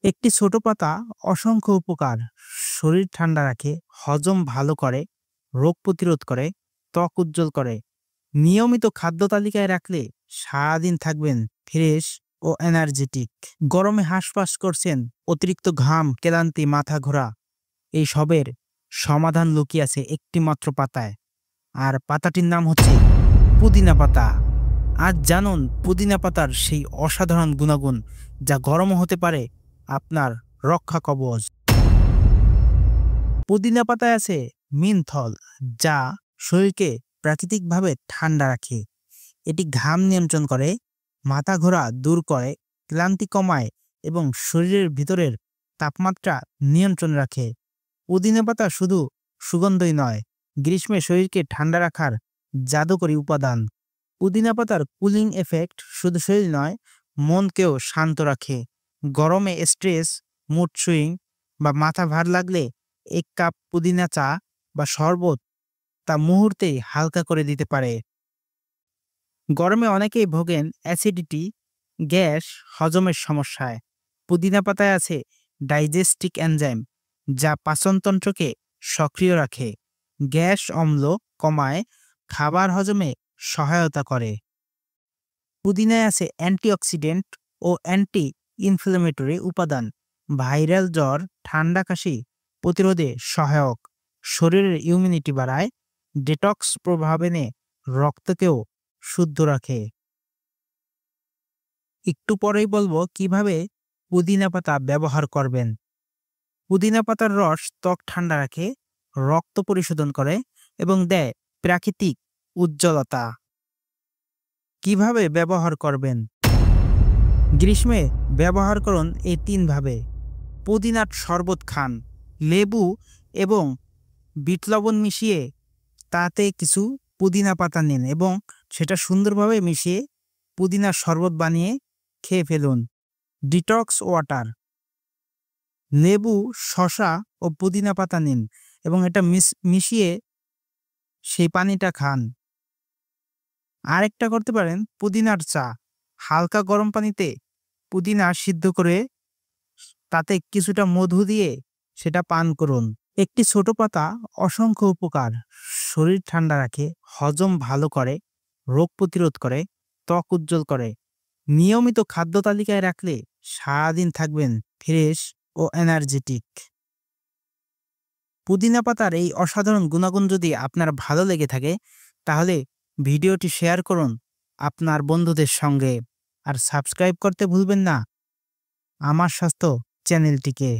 একটি ছোট পাতা অসংখ্য উপকার। শরীর ঠান্ডা রাখে, হজম ভালো করে, রোগ প্রতিরোধ করে, ত্বক উজ্জ্বল করে। নিয়মিত খাদ্য তালিকায় রাখলে সারাদিন থাকবেন ফ্রেশ ও এনার্জেটিক। গরমে হাঁসফাঁস করছেন, অতিরিক্ত ঘাম, ক্লান্তি, মাথা ঘোরা, এই সবের সমাধান লুকিয়ে আছে একটি মাত্র পাতায়। আর পাতাটির নাম হচ্ছে পুদিনা পাতা। আজ জানুন পুদিনা পাতার সেই অসাধারণ গুণাগুণ, যা গরমও হতে পারে আপনার রক্ষা কবচ। পুদিনা পাতায় আছে মিনথল, যা শরীরকে প্রাকৃতিকভাবে ঠান্ডা রাখে। এটি ঘাম নিয়ন্ত্রণ করে, মাথা ঘোরা দূর করে, ক্লান্তি কমায় এবং শরীরের ভিতরের তাপমাত্রা নিয়ন্ত্রণ রাখে। পুদিনা পাতা শুধু সুগন্ধই নয়, গ্রীষ্মে শরীরকে ঠান্ডা রাখার জাদুকরী উপাদান। পুদিনা পাতার কুলিং এফেক্ট শুধু শরীর নয়, মনকেও শান্ত রাখে। গরমে স্ট্রেস, মুড সুইং বা মাথা ভার লাগলে এক কাপ পুদিনা চা বা শরবত তা মুহূর্তেই হালকা করে দিতে পারে। গরমে অনেকেই ভোগেন অ্যাসিডিটি, গ্যাস, হজমের সমস্যায়। পুদিনা পাতায় আছে ডাইজেস্টিক এনজাইম, যা পাচনতন্ত্রকে সক্রিয় রাখে, গ্যাস অম্ল কমায়, খাবার হজমে সহায়তা করে। পুদিনায় আছে অ্যান্টিঅক্সিডেন্ট ও অ্যান্টি ইনফ্লেমেটরি উপাদান, ভাইরাল জ্বর, ঠান্ডা কাশি প্রতিরোধে সহায়ক, শরীরের ইমিউনিটি বাড়ায়, ডেটক্স প্রভাব এনে রক্তকেও শুদ্ধ রাখে। একটু পরেই বলবো কিভাবে পুদিনা পাতা ব্যবহার করবেন। পুদিনা পাতার রস ত্বক ঠান্ডা রাখে, রক্ত পরিশোধন করে এবং দেয় প্রাকৃতিক উজ্জ্বলতা। কিভাবে ব্যবহার করবেন? গ্রীষ্মে ব্যবহার করুন এই 3 ভাবে। পুদিনার শরবত খান, লেবু এবং বিট লবণ মিশিয়ে তাতে কিছু পুদিনা পাতা নিন এবং সেটা সুন্দরভাবে মিশিয়ে পুদিনার শরবত বানিয়ে খেয়ে ফেলুন। ডিটক্স ওয়াটার, লেবু, শসা ও পুদিনা পাতা নিন এবং এটা মিশিয়ে সেই পানিটা খান। আরেকটা করতে পারেন পুদিনার চা, হালকা গরম পানিতে পুদিনা সিদ্ধ করে তাতে কিছুটা মধু দিয়ে সেটা পান করুন। একটি ছোট পাতা অসংখ্য উপকার। শরীর ঠান্ডা রাখে, হজম ভালো করে, রোগ প্রতিরোধ করে, ত্বক উজ্জ্বল করে। নিয়মিত খাদ্য তালিকায় রাখলে সারাদিন থাকবেন ফ্রেশ ও এনার্জেটিক। পুদিনা পাতার এই অসাধারণ গুণাগুণ যদি আপনার ভালো লেগে থাকে, তাহলে ভিডিওটি শেয়ার করুন আপনার বন্ধুদের সঙ্গে। আর সাবস্ক্রাইব করতে ভুলবেন না আমার স্বাস্থ্য চ্যানেলটিকে।